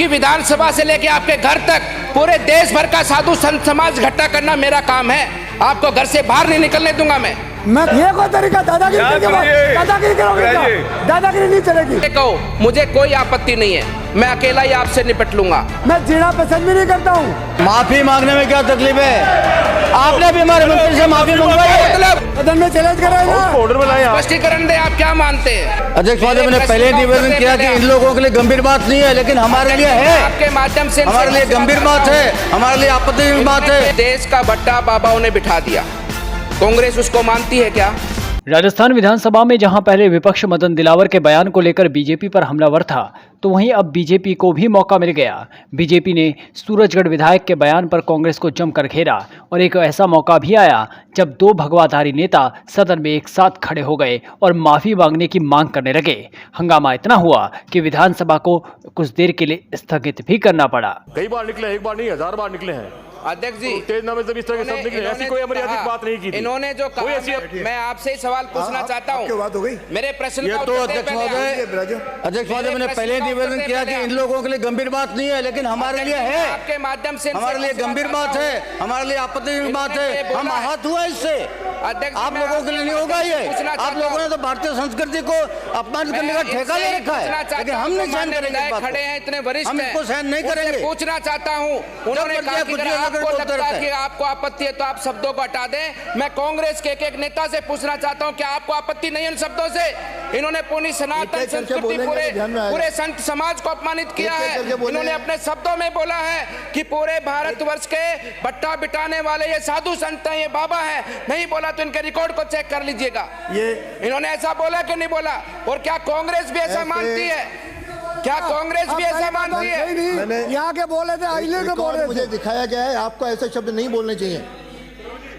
आपकी विधानसभा से लेके आपके घर तक पूरे देश भर का साधु संत समाज इकट्ठा करना मेरा काम है। आपको घर से बाहर नहीं निकलने दूंगा मैं ये कोई तरीका दादागिरी करोगे क्या? दादागिरी नहीं चलेगी। कहो मुझे कोई आपत्ति नहीं है, मैं अकेला ही आपसे निपट लूंगा। मैं जीना पसंद भी नहीं करता हूँ। माफी मांगने में क्या तकलीफ है? आपने भी हमारे मंत्री से माफी मंगवाई है। मतलब सदन में चैलेंज कराएगा। स्पष्टीकरण दे, आप क्या मानते हैं? अध्यक्ष महोदय, मैंने पहले निवेदन किया कि इन लोगों के लिए गंभीर बात नहीं है, लेकिन हमारे लिए है। आपके माध्यम से हमारे लिए गंभीर बात है, हमारे लिए आपत्तिजनक बात है। देश का बट्टा बाबाओं ने बिठा दिया, कांग्रेस उसको मानती है क्या? राजस्थान विधानसभा में जहां पहले विपक्ष मदन दिलावर के बयान को लेकर बीजेपी पर हमलावर था, तो वहीं अब बीजेपी को भी मौका मिल गया। बीजेपी ने सूरजगढ़ विधायक के बयान पर कांग्रेस को जमकर घेरा और एक ऐसा मौका भी आया जब दो भगवाधारी नेता सदन में एक साथ खड़े हो गए और माफी मांगने की मांग करने लगे। हंगामा इतना हुआ कि विधानसभा को कुछ देर के लिए स्थगित भी करना पड़ा। कई बार निकले, एक बार नहीं 1000 बार निकले हैं अध्यक्ष जी। उत्तेजना में जब इस तरह के शब्द निकले, ऐसी कोई अमर्यादित बात नहीं की थी। इन्होंने जो कहा, मैं आपसे ही सवाल पूछना चाहता हूँ। बात हो गई मेरे प्रश्न ये का तो उत्तर अध्यक्ष दे महोदय, अध्यक्ष महोदय, मैंने पहले निवेदन किया कि इन लोगों के लिए गंभीर बात नहीं है, लेकिन हमारे लिए है। आपके माध्यम से हमारे लिए गंभीर बात है, हमारे लिए आपत्तिजनक बात है। हम आहत हुआ इससे। आप लोगों के लिए नहीं होगा ये। आप लोगों ने तो भारतीय संस्कृति को अपमानित करने का ठेका ले रखा है, लेकिन हम नहीं सहन करेंगे इस बात को। खड़े हैं इतने वरिष्ठ, हम इसको सहन नहीं करेंगे। पूछना चाहता हूँ, उन्होंने कहा कि अगर आपको लगता है कि आपको आपत्ति है तो आप शब्दों को हटा दें। मैं कांग्रेस के एक नेता से पूछना चाहता हूं, क्या आपको आपत्ति नहीं है इन शब्दों से? इन्होंने पूरी सनातन संस्कृति, पूरे संत समाज को अपमानित किया है। इन्होंने अपने शब्दों में बोला है कि पूरे भारतवर्ष के बट्टा बिठाने वाले ये साधु संत हैं, ये बाबा हैं। नहीं बोला तो इनके रिकॉर्ड को चेक कर लीजिएगा। ये इन्होंने ऐसा बोला कि नहीं बोला? और क्या कांग्रेस भी ऐसा मानती है? क्या कांग्रेस भी ऐसा मानती है? यहाँ के बोले थे, आइले के बोले थे। मुझे दिखाया गया है, आपको ऐसे शब्द नहीं बोलने चाहिए।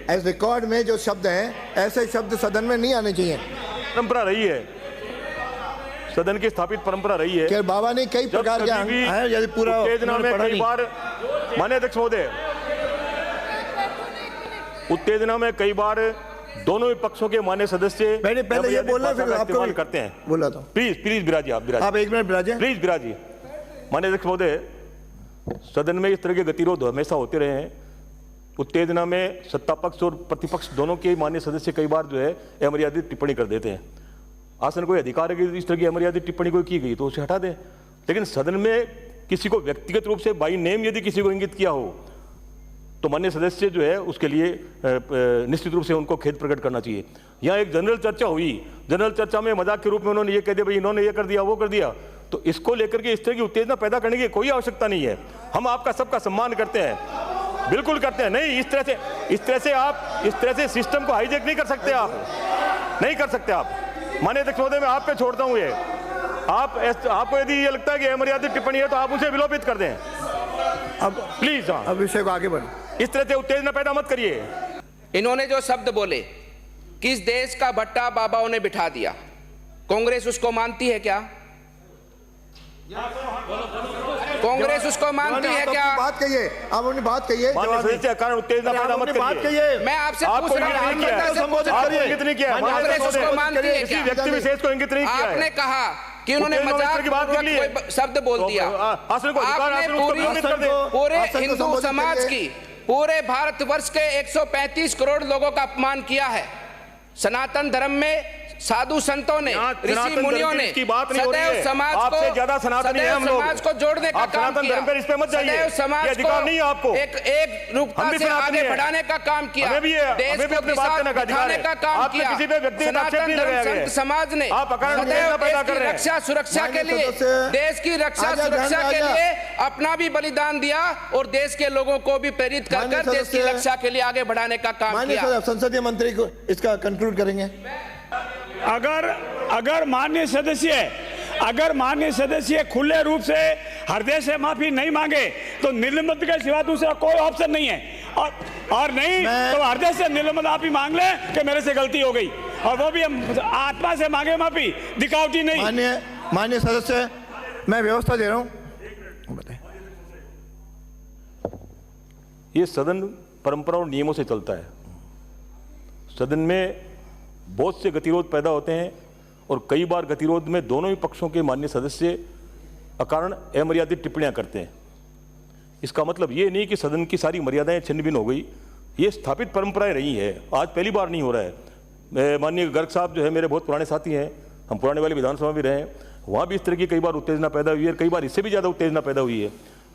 एज रिकॉर्ड में जो शब्द हैं, ऐसे शब्द सदन में नहीं आने चाहिए। परंपरा रही है, सदन की स्थापित परंपरा रही है कि बाबा ने कई प्रकार के हैं, यदि पूरा उत्तेजना में कई बार, माननीय अध्यक्ष महोदय, उत्तेजना में कई बार दोनों ही पक्षों के मान्य सदस्य पहले ये बोलना, फिर आपको इस्तेमाल करते हैं। बोला तो प्लीज बिराजी, आप बिराजी, आप एक मिनट बिराजे, प्लीज बिराजी। माननीय अध्यक्ष महोदय, सदन में इस तरह के गतिरोध हमेशा होते रहे हैं। उत्तेजना में सत्ता पक्ष और प्रतिपक्ष दोनों के मान्य सदस्य कई बार जो है अमर्यादित टिप्पणी कर देते हैं। आसन कोई अधिकार है कि इस तरह की अमर्यादित टिप्पणी कोई की गई तो उसे हटा दें, लेकिन सदन में किसी को व्यक्तिगत रूप से बाई नेम यदि किसी को इंगित किया हो तो मान्य सदस्य जो है उसके लिए निश्चित रूप से उनको खेद प्रकट करना चाहिए। यहाँ एक जनरल चर्चा हुई, जनरल चर्चा में मजाक के रूप में उन्होंने ये कह दिया भाई इन्होंने ये कर दिया, वो कर दिया, तो इसको लेकर के इस तरह की उत्तेजना पैदा करने की कोई आवश्यकता नहीं है। हम आपका सबका सम्मान करते हैं, बिल्कुल करते हैं। नहीं, इस तरह से सिस्टम को हाईजैक नहीं कर सकते, आप नहीं कर सकते। आप माननीय अध्यक्ष महोदय, मैं आप पे छोड़ता हूँ ये। आपको यदि ये लगता है कि अमर्यादित टिप्पणी है तो आप उसे विलोपित कर दें अब प्लीज। अब विषय को आगे बढ़, इस तरह से उत्तेजना पैदा मत करिए। इन्होंने जो शब्द बोले कि इस देश का बट्टा बाबाओं ने बिठा दिया, कांग्रेस उसको मानती है क्या? कांग्रेस उसको मानती है क्या? बात कहिए, आप अपनी बात कहिए। कारण उत्तेजना पैदा मत करिए। मैं आपसे पूछ रहा हूं, इंगित नहीं किया, कांग्रेस उसको मानती है किसी क्या? व्यक्ति विशेष को इंगित नहीं किया है। आपने कहा कि उन्होंने मजाक की बात कर ली, शब्द बोल दिया। आपने पूरे हिंदू समाज की, पूरे भारतवर्ष के 135 करोड़ लोगों का अपमान किया है। सनातन धर्म में साधु संतों ने, ऋषि मुनियों ने सदैव समाज को, ज्यादा सनातनी है हम लोग, समाज को जोड़ने का काम किया। इस पे मत जाइए, सदैव समाज को अधिकार नहीं है आपको, एक रूपता से आगे बढ़ाने का काम किया, देश को दिखाने का काम किया। सनातन धर्म संत समाज ने सदैव रक्षा सुरक्षा के लिए, देश की रक्षा सुरक्षा के लिए अपना भी बलिदान दिया और देश के लोगों को भी प्रेरित कर देश की रक्षा के लिए आगे बढ़ाने का काम किया। संसदीय मंत्री को इसका कंक्लूड करेंगे। अगर माननीय सदस्य खुले रूप से हृदय से माफी नहीं मांगे तो निलंबित के सिवा दूसरा कोई ऑप्शन नहीं है, और नहीं तो हृदय से निलंबित आप ही मांग ले कि मेरे से गलती हो गई, और वो भी आत्मा से मांगे माफी, दिखावटी नहीं। माननीय सदस्य, मैं व्यवस्था दे रहा हूं। ये सदन परंपरा और नियमों से चलता है। सदन में बहुत से गतिरोध पैदा होते हैं और कई बार गतिरोध में दोनों ही पक्षों के मान्य सदस्य अकारण अमर्यादित टिप्पणियां करते हैं। इसका मतलब ये नहीं कि सदन की सारी मर्यादाएं छिन्न भिन्न हो गई, ये स्थापित परंपराएं रही है, आज पहली बार नहीं हो रहा है। माननीय गर्ग साहब जो है मेरे बहुत पुराने साथी हैं, हम पुराने वाली विधानसभा में रहे हैं, वहाँ भी इस तरह की कई बार उत्तेजना पैदा हुई है, कई बार इससे भी ज़्यादा उत्तेजना पैदा हुई है,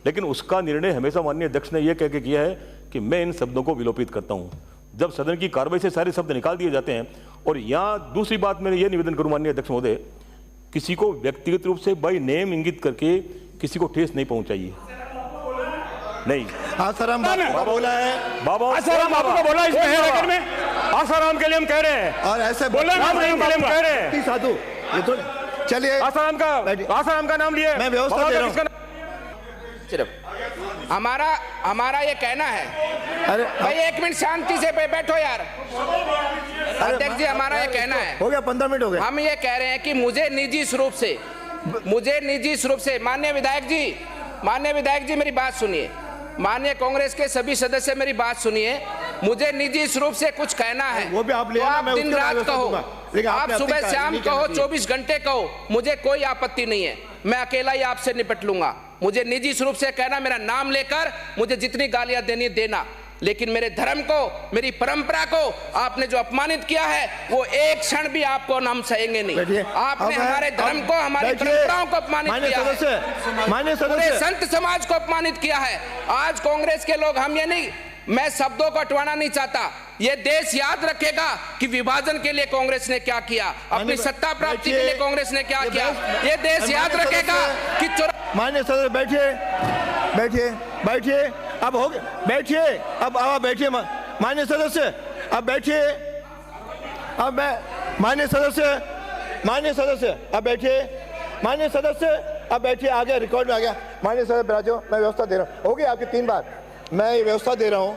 लेकिन उसका निर्णय हमेशा माननीय अध्यक्ष ने यह कह के किया है कि मैं इन शब्दों को विलोपित करता हूँ। जब सदन की कार्रवाई से सारे शब्द निकाल दिए जाते हैं, और यहाँ दूसरी बात मैं ये निवेदन करूँ माननीय अध्यक्ष महोदय, किसी को व्यक्तिगत रूप से बाई नेम इंगित करके किसी को ठेस नहीं पहुंचाइए। नहीं, आसाराम बाबा बोला है, बाबा आसाराम बाबू को बोला इसमें है रेकॉर्ड में, आसाराम के लिए हम कह रहे हैं, और ऐसे बोले नाम नहीं के लिए हम कह रहे हैं। साधु ये तो चलिए, आसाराम का नाम लिए, मैं व्यवस्था दे रहा हूँ। सिर्फ हमारा ये कहना है, अरे भाई एक मिनट शांति से बैठो यार। अध्यक्ष जी, हमारा ये कहना है, हो गया 15 मिनट हो गए। हम ये कह रहे हैं कि मुझे निजी स्वरूप से माननीय विधायक जी मेरी बात सुनिए, माननीय कांग्रेस के सभी सदस्य मेरी बात सुनिए, मुझे निजी स्वरूप से कुछ कहना है, वो भी आप ले तो आना, आप मैं दिन उसके रात बाद कहो, दूंगा। लेकिन आप आपने सुबह अपनी शाम नहीं कहो, कहना चाहिए। 24 घंटे कहो, मुझे कोई आपत्ति नहीं है, मैं अकेला ही आपसे निपट लूंगा। मुझे निजी स्वरूप से कहना, मेरा नाम लेकर मुझे जितनी गालियां देनी देना, लेकिन मेरे धर्म को, मेरी परंपरा को आपने जो अपमानित किया है, वो एक क्षण भी आपको हम सहेंगे नहीं। आपने हमारे धर्म को, हमारी परंपराओं को अपमानित किया है, पूरे संत समाज को अपमानित किया है। आज कांग्रेस के लोग, हम ये नहीं, मैं शब्दों को हटवाना नहीं चाहता, ये देश याद रखेगा कि विभाजन के लिए कांग्रेस ने क्या किया, अपनी सत्ता प्राप्ति के लिए कांग्रेस ने क्या किया, ये देश याद रखेगा कि माननीय सदस्य बैठिए, अब हो गया, बैठिए, अब बैठिए माननीय सदस्य, अब बैठिए, अब माननीय सदस्य अब बैठिए, आ गया, रिकॉर्ड में आ गया। माननीय सदस्य बैठो, मैं व्यवस्था दे रहा हूँ, हो गया आपके 3 बार, मैं ये व्यवस्था दे रहा हूँ,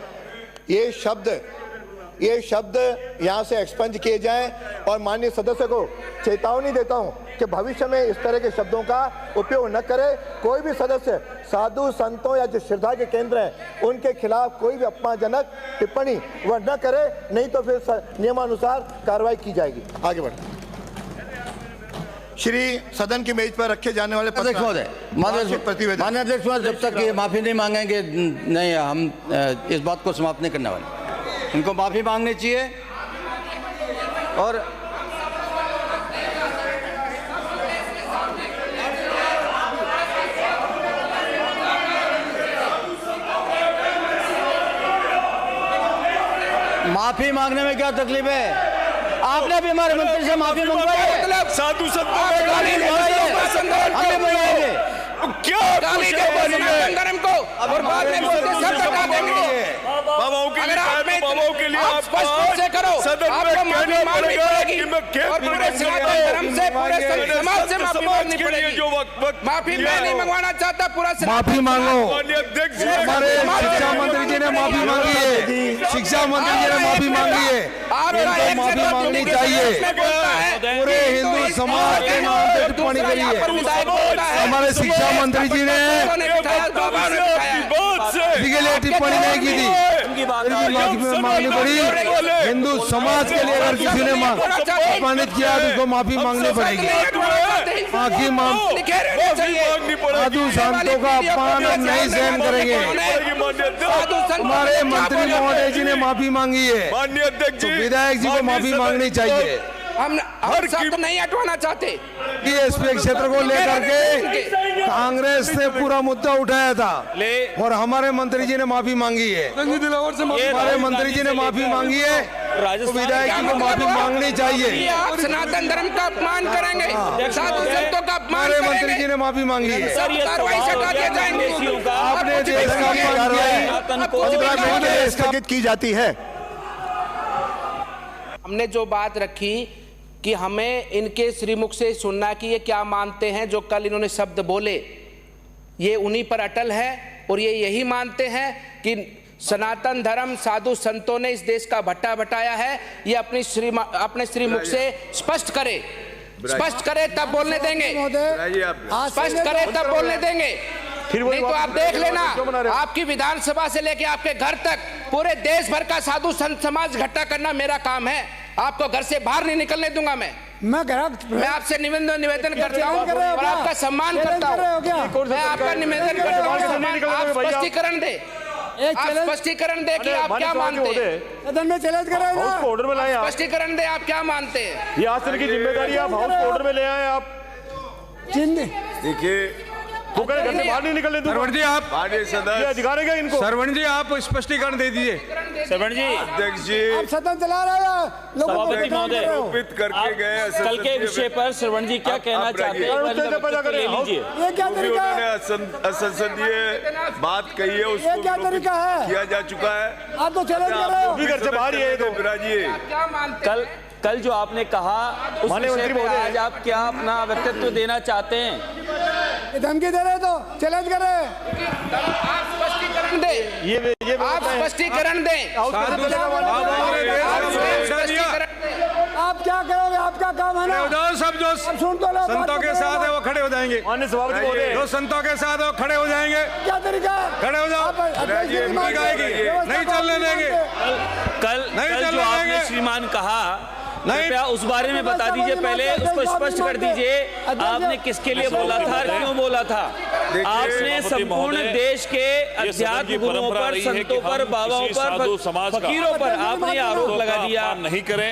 ये शब्द यहाँ से एक्सपंज किए जाएं, और माननीय सदस्य को चेतावनी देता हूँ कि भविष्य में इस तरह के शब्दों का उपयोग न करे। कोई भी सदस्य साधु संतों या जो श्रद्धा के केंद्र हैं उनके खिलाफ कोई भी अपमानजनक टिप्पणी वह न करे, नहीं तो फिर नियमानुसार कार्रवाई की जाएगी। आगे बढ़े। श्री सदन की मेज पर रखे जाने वाले अध्यक्ष महोदय, माननीय अध्यक्ष महोदय, जब तक ये माफी नहीं मांगेंगे नहीं, हम इस बात को समाप्त नहीं करने वाले। इनको माफी मांगनी चाहिए, और माफी मांगने में क्या तकलीफ है? आपने भी हमारे मंत्री से माफी मंगवाई है, साधु संत क्या गाली दे सनातन धर्म को, और बाद में बोलते सब हटा देंगे। बाबाओं के लिए, बाबाओं के लिए आप स्पष्ट रूप से करो, आपको माफी मांगनी पड़ेगी, और पूरे सनातन धर्म से, पूरे समाज से माफी मांगनी पड़ेगी। माफी मैं नहीं मंगवाना चाहता, पूरा माफी मांगो। हमारे शिक्षा मंत्री जी ने माफी मांगी है, शिक्षा मंत्री जी ने माफी मांगी है, इनको माफी मांगनी चाहिए। पूरे हिंदू समाज के नाम पे टिप्पणी करी है हमारे शिक्षा मंत्री जी ने, इसके लिए टिप्पणी नहीं की थी, फिर भी माफी मांगनी पड़ी। हिंदू समाज के लिए अगर किसी ने अपमानित किया तो उसको माफी मांगनी पड़ेगी। साधु संतों का अपमान हम नहीं सहन करेंगे। हमारे मंत्री महोदय जी ने माफी मांगी है, तो विधायक जी को माफी मांगनी चाहिए। हम शब्द नहीं हटवाना चाहते। एसपी क्षेत्र को लेकर के कांग्रेस ने पूरा मुद्दा उठाया था, और हमारे मंत्री जी ने माफी मांगी है, हमारे मंत्री जी ने माफी मांगी है, तो विधायक जी को माफी मांगनी चाहिए। आप सनातन धर्म का अपमान करेंगे, साधु संतों का अपमान हमारे मंत्री जी ने माफी मांगी है, कार्रवाई से हटा दिए जाएंगे। आपने देश का अपमान किया, स्थगित की जाती है। हमने जो बात रखी कि हमें इनके श्रीमुख से सुनना कि ये क्या मानते हैं, जो कल इन्होंने शब्द बोले ये उन्हीं पर अटल है, और ये यही मानते हैं कि सनातन धर्म, साधु संतों ने इस देश का भट्टा बटाया है। ये अपने श्रीमुख से स्पष्ट करे तब बोलने देंगे, स्पष्ट करे तब बोलने देंगे। नहीं तो आप देख लेना, आपकी विधानसभा से लेके आपके घर तक पूरे देश भर का साधु संत समाज इकट्ठा करना मेरा काम है। आपको घर से बाहर नहीं निकलने दूंगा मैं। मैं आपसे निवेदन करता हूँ और आपका सम्मान करता हूँ। मैं आपका निवेदन करता हूँ, आप स्पष्टीकरण दे, आप स्पष्टीकरण दे कि आप क्या मानते हैं। सदन में चैलेंज कर रहे हैं ना, ऑर्डर में लाए आप। स्पष्टीकरण दे, आप क्या मानते हैं। ये आसन की जिम्मेदारी आप हाउस ऑर्डर में ले आए आप। देखिए वो कहे घर से बाहर नहीं निकलने दूंगा। सरवण जी आप ये अधिकार है क्या इनको? सरवण जी आप स्पष्टीकरण दे दीजिए। सरवण जी, अध्यक्ष जी आप सदन चला रहे हो, लोगों को सभापति महोदय, आरोपित करके गए कल के विषय पर श्रवण जी क्या कहना चाहते हैं, ले लीजिए। ये क्या तरीका है? असंसदीय बात कही है, उसको ये क्या तरीका है? किया जा चुका है। आप तो चैलेंज कर रहे हो। भी घर से बाहर ही है तो बिराजिए। क्या मानते हैं। कल जो आपने कहा उस विषय पे आज आप क्या अपना व्यक्तित्व देना चाहते हैं? ये धमकी दे रहे तो चैलेंज कर रहे हैं। आप स्पष्टीकरण दे, ये आप स्पष्टीकरण दें। आप क्या करोगे? आपका काम है ना। सब जो सुन तो लो, संतों के साथ है वो खड़े हो जाएंगे। माननीय सभापति महोदय, जो संतों के साथ है वो खड़े हो जाएंगे। क्या तरीका है? खड़े हो जाओ। नहीं चलने देंगे। कल जो आपने श्रीमान कहा, कृपया उस बारे में बता दीजिए, पहले उसको स्पष्ट कर दीजिए। आपने किसके लिए बोला था, क्यों बोला था? आपने संपूर्ण देश के अध्यात्म गुरुओं पर, संतों पर, बाबाओं पर, फकीरों पर आपने आरोप लगा दिया। नहीं करें,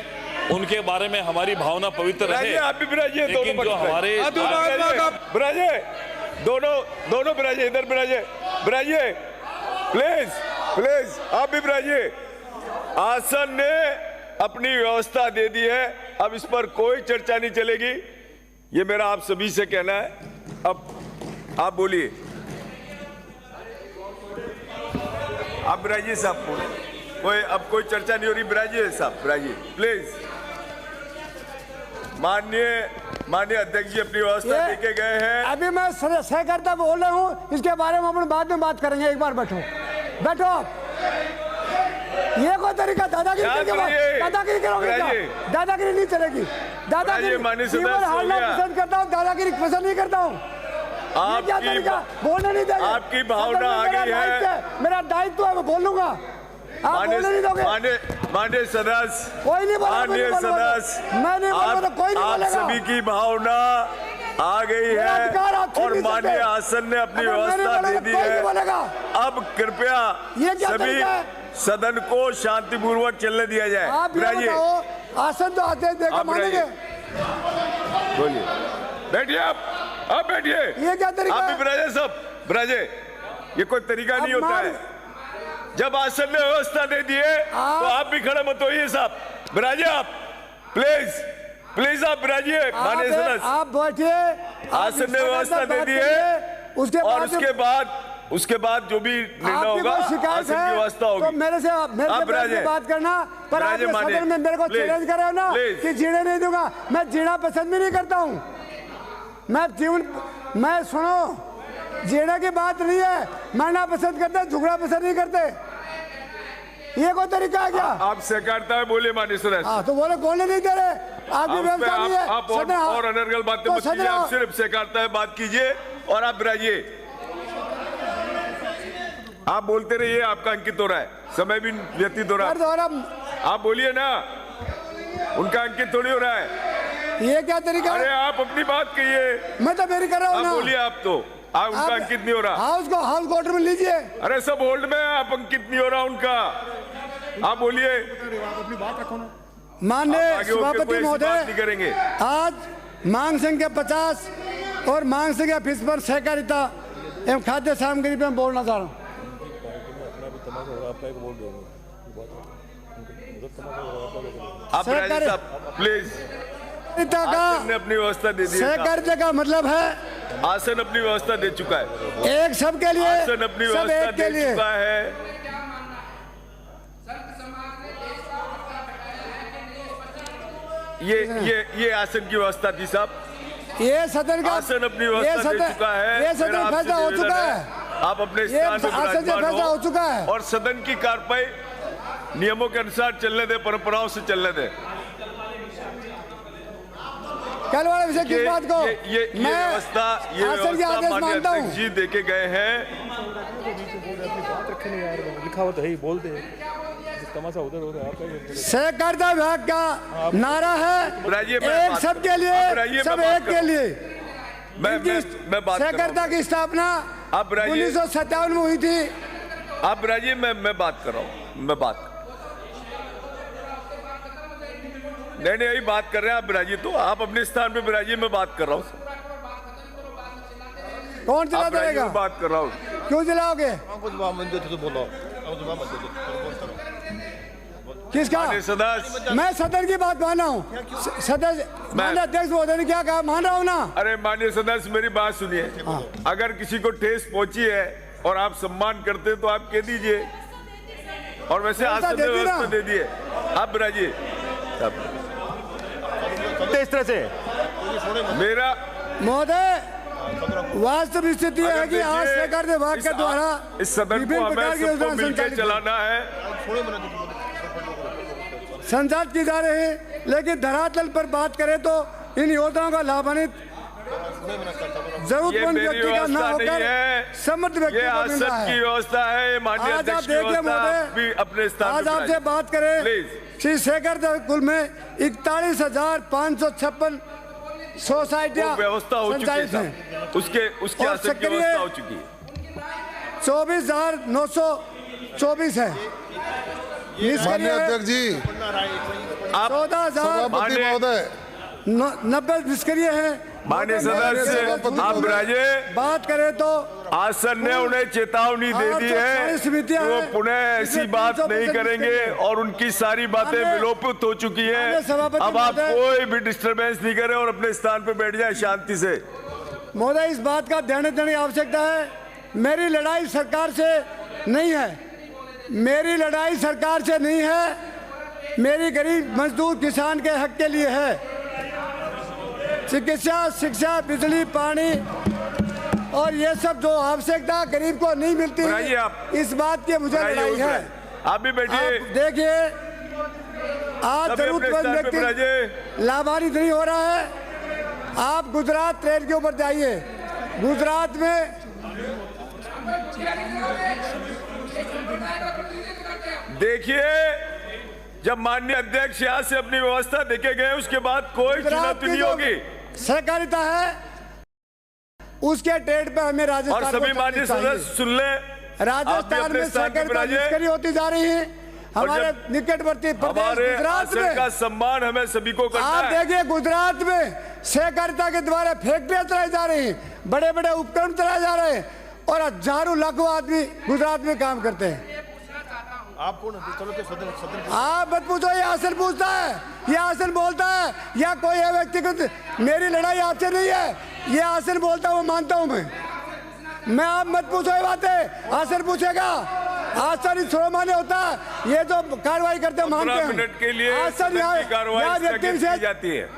उनके बारे में हमारी भावना पवित्र रहे। आप भी बिराजिए, लेकिन जो हमारे बिराजिए, दोनों बिराजिए, इधर बिराजिए, प्लीज आप भी बिराजिए। आसन ने अपनी व्यवस्था दे दी है, अब इस पर कोई चर्चा नहीं चलेगी। ये मेरा आप सभी से कहना है। अब आप बोलिए, आप बिराजिए साहब। अब कोई चर्चा नहीं हो रही, बिराजिए साहब, बिराजिए प्लीज। माननीय अध्यक्ष जी अपनी व्यवस्था लेके गए हैं। अभी मैं सहकर्ता बोल रहा हूँ, इसके बारे में अपन बाद में बात करेंगे। एक बार बैठो। ये कोई तरीका दादागिरी करोगे क्या? दादागिरी नहीं चलेगी। दादागिरी केवल हारना पसंद करता हूँ, दादागिरी पसंद नहीं करता हूँ। ये क्या तरीका? बोलने नहीं देंगे। आपकी भावना आ गई है। मेरा दायित्व है, मैं बोलूंगा। आप बोलने नहीं दोगे। माननीय सदस्य, कोई नहीं बोला। माननीय सदस्य, मैं नहीं बोला, कोई नहीं बोलेगा। आप सभी की भावना आ गई है और माननीय आसन ने अपनी व्यवस्था दे दी है। अब कृपया सभी सदन को शांतिपूर्वक चलने दिया जाए। आप आसन तो आते देखो, मानेंगे। बोलिए, बैठिए आप बैठिए। ये क्या तरीका? आप भी बिराजे, सब बिराजे। ये कोई तरीका नहीं होता है। जब आसन ने व्यवस्था दे दी है तो आप भी खड़े मत होइए साहब, बिराजे आप, प्लीज आप बिराजिए। माननीय सदस्य, आप बैठिए। आसन ने व्यवस्था दे दी है, उसके बाद जो भी निर्णय होगा आसन की व्यवस्था होगी। तो मेरे से बात करना, पर आप सदन में मेरे को चैलेंज कर रहे हो ना कि जीने नहीं दूंगा। मैं जीना पसंद भी नहीं करता हूँ। मैं सुनो, जीने की बात नहीं है। मरना पसंद करते, झुकना पसंद नहीं करते। ये कोई तरीका है क्या? आप सहकारिता है, बोले माननीय सदस्य। तो बोलने नहीं दे रहे। आपकी व्यवस्था नहीं है। आप और अनर्गल बातें मत कीजिए, आप सिर्फ सहकारिता है बात कीजिए और आप बिराजिए। आप बोलते रहिए, आपका अंकित हो रहा है, समय भी व्यतीत हो रहा है। आप बोलिए ना, उनका अंकित थोड़ी हो रहा है। ये क्या तरीका है? अरे आप अपनी बात कहिए। मैं तो मेरी कर रहा हूँ ना। बोलिए आप तो, उनका अंकित नहीं हो रहा। हाउस कोर्ट में लीजिए। अरे सब होल्ड में, आप अंकित नहीं हो रहा उनका। आप बोलिए, अपनी बात रखो ना। माननीय सभापति महोदय, करेंगे आज मांग संख्या 50 और मांग संख्या 20 पर सहकारिता एवं खाद्य सामग्री पे बोलना चाह रहा हूँ। प्लीज, अपनी व्यवस्था दे दी। सहकारिता का मतलब है आसन अपनी व्यवस्था दे चुका है। एक सबके लिए, आसन अपनी व्यवस्था दे चुका है। ये आसन की व्यवस्था थी साहब। ये सदन का आसन अपनी व्यवस्था दे चुका है। ये सदन फैसला हो चुका है। आप अपने स्थान पर फैसला हो चुका है और सदन की कार्रवाई नियमों के अनुसार चलने दे, परंपराओं से चलने दे। कल वाले विषय किस बात को ये व्यवस्था माननीय अध्यक्ष जी देके गए हैं। लिखा हुआ तो है ही, बोलते हैं। सहकारिता विभाग का नारा है एक सबके लिए, सब एक के लिए। सहकारिता की स्थापना 1957 में हुई थी। अब राजीव मैं बात कर रहा हूँ, नहीं यही बात कर रहे हैं आप बिराजिए, तो आप अपने स्थान पे बिराजिए, मैं बात कर रहा हूँ। कौन चला देगा? बात कर रहा हूँ। क्यों चलाओगे? किसका? मैं सदन की बात मान रहा हूँ। सदस्य माननीय अध्यक्ष महोदय ने क्या कहा, मान रहा हूँ ना। अरे माननीय सदस्य मेरी बात सुनिए, अगर किसी को ठेस पहुंची है और आप सम्मान करते हैं तो आप कह दीजिए, और वैसे आसन व्यवस्था दे दिए। आप बिराजिए इस तरह से। मेरा महोदय वास्तव स्थिति है कि आज सहकारिता विभाग के द्वारा इस सदन को हमें सबको मिलकर चलाना है, संचालित की जा रही है। लेकिन धरातल पर बात करें तो इन योजनाओं का लाभान्वित जरूरतमंद व्यक्ति का ना होकर समर्थ व्यक्ति को मिल रहा है। की व्यवस्था है माननीय अध्यक्ष की व्यवस्था भी अपने स्थान आज आपसे बात करें, श्री सहकारिता कुल में 41,556 सोसाइटियां व्यवस्था हो चुकी है, उसके आसन की व्यवस्था हो चुकी है। 24,924 है। माननीय अध्यक्ष जी, 14,090 निष्क्रिय हैं। माननीय सदस्य आप बिराजे, बात करें तो आसन ने उन्हें चेतावनी दे दी है कि वो पुनः ऐसी बात नहीं करेंगे और उनकी सारी बातें विलोपित हो चुकी हैं। अब आप कोई भी डिस्टरबेंस नहीं करें और अपने स्थान पर बैठ जाए शांति से। महोदय इस बात का ध्यान देने की आवश्यकता है, मेरी लड़ाई सरकार से नहीं है, मेरी लड़ाई सरकार से नहीं है, मेरी गरीब मजदूर किसान के हक के लिए है। चिकित्सा, शिक्षा, बिजली, पानी और ये सब जो आवश्यकता गरीब को नहीं मिलती, इस बात की मुझे लड़ाई है। आप भी बैठिए। देखिए आज जरूरतमंद व्यक्ति लाभान्वित नहीं हो रहा है। आप गुजरात ट्रेन के ऊपर जाइए, गुजरात में देखिए जब माननीय अध्यक्ष यहाँ से अपनी व्यवस्था देके गए उसके बाद कोई चुनौती नहीं होगी। सहकारिता है उसके ट्रेड पे हमें राजस्थान और सभी माननीय सदस्य सुन ले, राजस्थान में सहकारिता निष्क्रिय होती जा रही है। हमारे निकटवर्ती प्रदेश गुजरात में का सम्मान हमें सभी को करना है। आप देखिए गुजरात में सहकारिता के द्वारा फैक्ट्रियां चलाई जा रही हैं, बड़े बड़े उपकरण चलाए जा रहे हैं और हजारों लाखों आदमी गुजरात में काम करते हैं। आप मत पूछो, ये आसन पूछता है, ये आसन बोलता है, या कोई है व्यक्तिगत। मेरी लड़ाई आपसे नहीं है, ये आसन बोलता हूँ, मानता हूँ मैं आप मत पूछो ये बातें, आसन पूछेगा। आसन सर्वमान्य होता है, ये जो कार्रवाई करते मानते हैं। मिनट के लिए आसन यहाँ व्यक्ति जाती है।